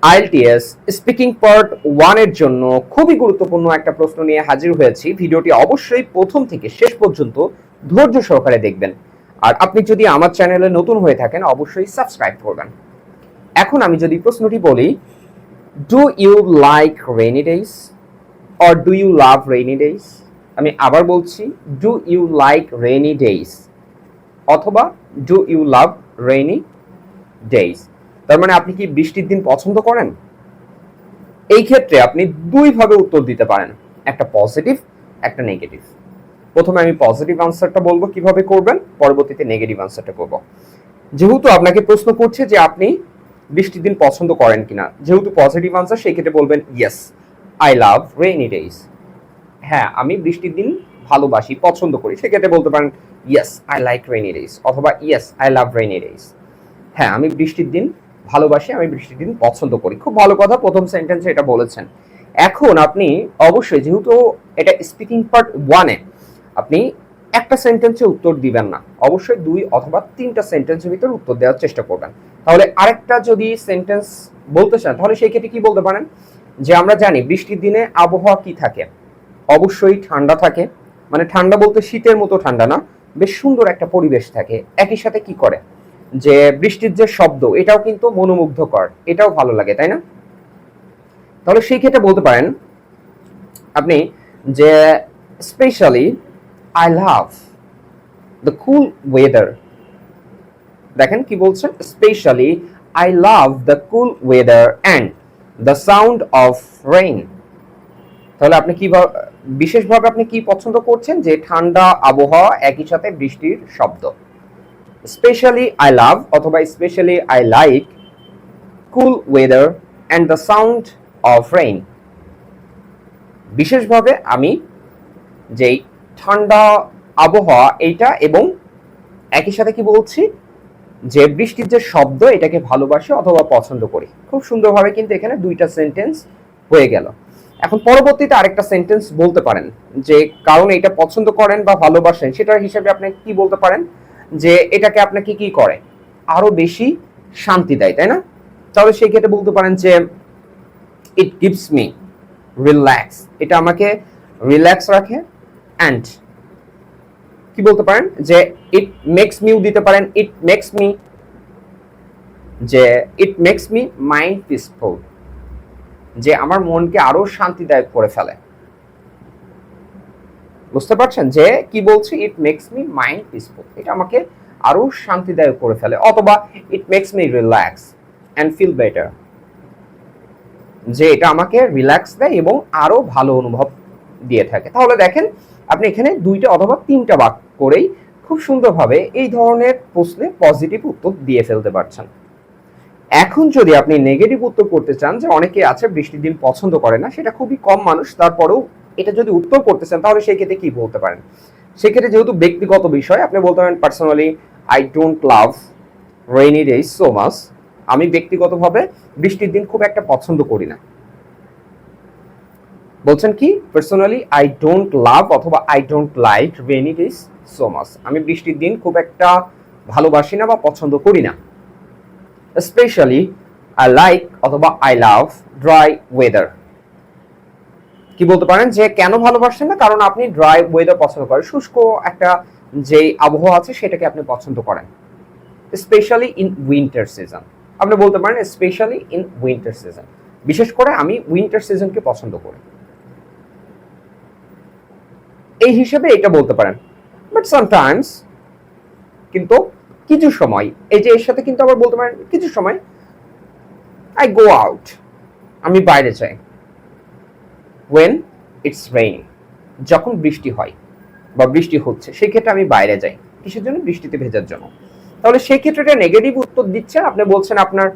IELTS speaking part 1 এর জন্য খুবই গুরুত্বপূর্ণ একটা প্রশ্ন নিয়ে হাজির হয়েছি। ভিডিওটি অবশ্যই প্রথম থেকে শেষ পর্যন্ত ধৈর্য সহকারে দেখবেন। আর আপনি যদি আমার চ্যানেলে নতুন হয়ে থাকেন অবশ্যই সাবস্ক্রাইব করবেন। এখন আমি যদি প্রশ্নটি বলি, do you like rainy days or do you love rainy days? আমি আবার বলছি, do you like rainy days অথবা do you love rainy days. তার মানে আপনি কি বৃষ্টির দিন পছন্দ করেন? এই ক্ষেত্রে আপনি দুই ভাবে উত্তর দিতে পারেন, একটা পজিটিভ, একটা নেগেটিভ। প্রথমে আমি পজিটিভ আনসারটা বলবো কিভাবে করবেন, পরবর্তীতে নেগেটিভ আনসারটা করব। যেহেতু আপনাকে প্রশ্ন করছে যে আপনি বৃষ্টির দিন পছন্দ করেন কিনা, যেহেতু পজিটিভ আনসার, সেই ক্ষেত্রে বলবেন yes I love rainy days. হ্যাঁ, আমি বৃষ্টির দিন ভালোবাসি, পছন্দ করি। সেক্ষেত্রে বলতে পারেন yes I like rainy days অথবা yes I love rainy days. হ্যাঁ, আমি বৃষ্টির দিন ভালোবাসি, আমি বৃষ্টির দিন পছন্দ করি। খুব ভালো কথা, প্রথম সেন্টেন্সে এটা বলেছেন। এখন আপনি অবশ্যই, যেহেতু এটা স্পিকিং পার্ট 1 এ, আপনি একটা সেন্টেন্সে উত্তর দিবেন না, অবশ্যই 2 অথবা 3টা সেন্টেন্সের ভিতর উত্তর দেওয়ার চেষ্টা করবেন। তাহলে আরেকটা যদি সেন্টেন্স বলতে চান তাহলে সেই ক্ষেত্রে কি বলতে পারেন, যে আমরা জানি বৃষ্টির দিনে আবহাওয়া কি থাকে, অবশ্যই ঠান্ডা থাকে। মানে ঠান্ডা বলতে শীতের মতো ঠান্ডা না, বেশ সুন্দর একটা পরিবেশ থাকে। একই সাথে কি করে, যে বৃষ্টির যে শব্দ, এটাও কিন্তু মনোমুগ্ধকর, এটাও ভালো লাগে, তাই না? তাহলে সেই ক্ষেত্রে বলতে পারেন আপনি যে specially I love the cool weather. দেখেন কি বলছেন, specially I love the cool weather and the sound of rain. তাহলে আপনি কি বিশেষভাবে আপনি কি পছন্দ করছেন, যে ঠান্ডা আবহাওয়া একই সাথে বৃষ্টির শব্দ। স্পেশালি আই লাভ অথবা specially I like cool weather and the sound of rain. বিশেষভাবে আমি যেই ঠান্ডা আবহাওয়া এইটা এবং একই সাথে কি বলছি, যে বৃষ্টির যে শব্দ, এটাকে ভালোবাসি অথবা পছন্দ করি। খুব সুন্দরভাবে কিন্তু এখানে 2টা সেন্টেন্স হয়ে গেল। এখন পরবর্তীতে আরেকটা সেন্টেন্স বলতে পারেন, যে কারণ এটা পছন্দ করেন বা ভালোবাসেন, সেটার হিসেবে আপনি কি বলতে পারেন, যে এটাকে আপনাকে কি করে, আরো বেশি শান্তি দেয়, তাই না? তাহলে সেই ক্ষেত্রে বলতে পারেন যে ইট গিভস মি রিল্যাক্স, এটা আমাকে রিল্যাক্স রাখে। অ্যান্ড কি বলতে পারেন, যে ইট মেক্স মিউ দিতে পারেন, ইট মেক্স মি, যে it makes me mind peaceful, যে আমার মনকে আরো শান্তিদায়ক করে ফেলে। বুঝতে পারছেন যে কি বলছি, it makes me mind peaceful, এটা আমাকে আরো শান্তিদায়ক করে ফেলে। অথবা it makes me relax and feel better, যে এটা আমাকে রিল্যাক্স দেয় এবং আরো ভালো অনুভব দিয়ে থাকে। তাহলে দেখেন আপনি এখানে 2টা অথবা 3টা বাক্য করেই খুব সুন্দরভাবে এই ধরনের প্রশ্নে পজিটিভ উত্তর দিয়ে ফেলতে পারছেন। এখন যদি আপনি নেগেটিভ উত্তর করতে চান, যে অনেকে আছে বৃষ্টির দিন পছন্দ করে না, সেটা খুবই কম মানুষ, তারপরেও এটা যদি উত্তর করতে চান তাহলে সেই ক্ষেত্রে কি বলতে পারেন, সেক্ষেত্রে যেহেতু ব্যক্তিগত বিষয়, আপনি বলতে পারেন personally I don't love rainy days so much. আমি ব্যক্তিগতভাবে বৃষ্টির দিন খুব একটা পছন্দ করি না। বলছেন কি, পার্সোনালি আই ডোন্ট লাভ অথবা I don't like rainy days so much, আমি বৃষ্টির দিন খুব একটা ভালোবাসি না বা পছন্দ করি না। স্পেশালি আই লাইক অথবা আই লাভ ড্রাই ওয়েদার। কি বলতে পারেন, যে কেন ভালোবাসেন না, কারণ আপনি ড্রাই ওয়েদার পছন্দ করেন, শুষ্ক একটা যে আবহাওয়া আছে সেটাকে আপনি পছন্দ করেন। স্পেশালি ইন উইন্টার সিজন, আপনি বলতে পারেন স্পেশালি ইন উইন্টার সিজন, বিশেষ করে আমি উইন্টার সিজনকে পছন্দ করি, এই হিসেবে এটা বলতে পারেন। বাট সামটাইমস, কিন্তু কিছু সময়, এই যে এর সাথে কিন্তু আবার বলতে পারেন কিছু সময় আই গো আউট, আমি বাইরে যাই। ওয়েন ইটস রেইন, যখন বৃষ্টি হয় বা বৃষ্টি হচ্ছে, সেই ক্ষেত্রে আমি বাইরে যাই, কিসের জন্য, বৃষ্টিতে ভেজার জন্য। তাহলে সেই ক্ষেত্রে এটা নেগেটিভ উত্তর দিচ্ছেন। আপনি বলছেন আপনার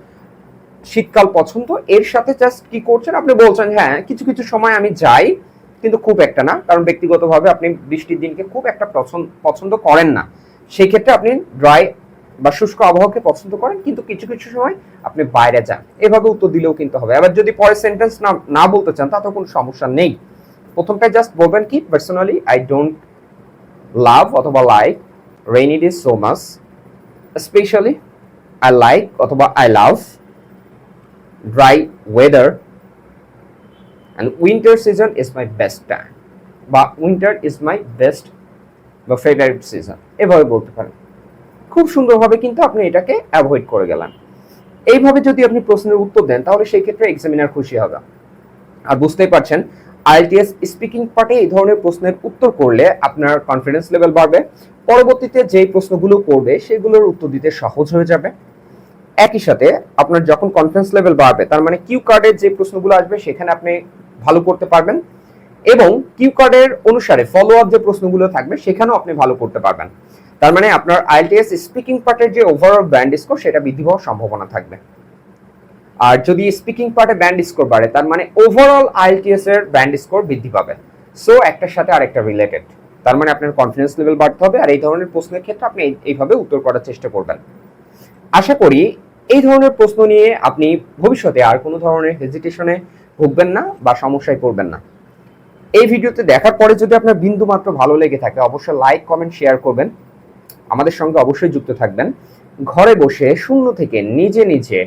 শীতকাল পছন্দ, এর সাথে জাস্ট কি করছেন, আপনি বলছেন হ্যাঁ কিছু কিছু সময় আমি যাই, কিন্তু খুব একটা না, কারণ ব্যক্তিগতভাবে আপনি বৃষ্টির দিনকে খুব একটা পছন্দ করেন না। সেই ক্ষেত্রে আপনি ড্রাই বা শুষ্ক আবহাওয়াকে পছন্দ করেন, কিন্তু কিছু কিছু সময় আপনি বাইরে যান, এভাবে উত্তর দিলেও কিন্তু হবে। আবার যদি পরের সেন্টেন্স না বলতে চান তাতে কোনো সমস্যা নেই। প্রথমটাই জাস্ট বলবেন কি, পার্সোনালি আই ডোন্ট লাভ অথবা like rainy days so much, specially I like অথবা I love dry weather, and winter season is my best time, বা winter is my best বা ফেভারিট সিজন, এভাবে বলতে পারেন। খুব সুন্দরভাবে কিন্তু আপনি এটাকে অ্যাভয়েড করে গেলেন। এইভাবে যদি আপনি প্রশ্নের উত্তর দেন তাহলে সেই ক্ষেত্রে এক্সামিনার খুশি হবে। আর বুঝতেই পারছেন আইএলটিএস স্পিকিং পার্টে এই ধরনের প্রশ্নের উত্তর করলে আপনার কনফিডেন্স লেভেল বাড়বে, পরবর্তীতে যেই প্রশ্নগুলো করবে সেগুলোর উত্তর দিতে সহজ হয়ে যাবে। একই সাথে আপনার যখন কনফিডেন্স লেভেল বাড়বে তার মানে কিউ কার্ডের যে প্রশ্নগুলো আসবে সেখানে আপনি ভালো করতে পারবেন, এবং কিউ কার্ডের অনুসারে ফলো আপ যে প্রশ্নগুলো থাকবে সেখানেও আপনি ভালো করতে পারবেন। তার মানে আপনার আইএলটিএস স্পিকিং পার্টের যে ওভারঅল ব্যান্ড স্কোর সেটা বৃদ্ধি হওয়ার সম্ভাবনা থাকবে। আর যদি স্পিকিং পার্টে ব্যান্ড স্কোর বাড়ে তার মানে ওভারঅল আইএলটিএস এর ব্যান্ড স্কোর বৃদ্ধি পাবে। সো একটার সাথে আরেকটা রিলেটেড। তার মানে আপনার কনফিডেন্স লেভেল বাড়তে হবে, আর এই ধরনের প্রশ্নের ক্ষেত্রে আপনি এইভাবে উত্তর করার চেষ্টা করবেন। আশা করি এই ধরনের প্রশ্ন নিয়ে আপনি ভবিষ্যতে আর কোনো ধরনের হেজিটেশনে ভুগবেন না বা সমস্যায় পড়বেন না। এই ভিডিওতে দেখার পরে যদি আপনার বিন্দু মাত্র ভালো লেগে থাকে অবশ্যই লাইক, কমেন্ট, শেয়ার করবেন। আমাদের সঙ্গে অবশ্যই যুক্ত থাকবেন। ঘরে বসে শূন্য থেকে নিজে নিজে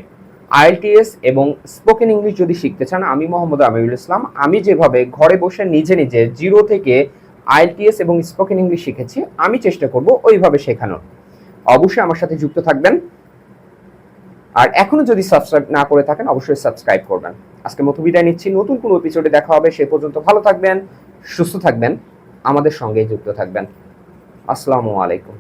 আইএলটিএস এবং স্পোকেন ইংলিশ যদি শিখতে চান, আমি মোহাম্মদ আমিরুল ইসলাম, আমি যেভাবে ঘরে বসে নিজে নিজে জিরো থেকে আইএলটিএস এবং স্পোকেন ইংলিশ শিখেছি, আমি চেষ্টা করব ওইভাবে শেখানোর। অবশ্যই আমার সাথে যুক্ত থাকবেন। আর এখনো যদি সাবস্ক্রাইব না করে থাকেন অবশ্যই সাবস্ক্রাইব করবেন। আজকে মতো বিদায় নিচ্ছি, নতুন কোনো এপিসোডে দেখা হবে। সে পর্যন্ত ভালো থাকবেন, সুস্থ থাকবেন, আমাদের সঙ্গে যুক্ত থাকবেন। আসসালামু আলাইকুম।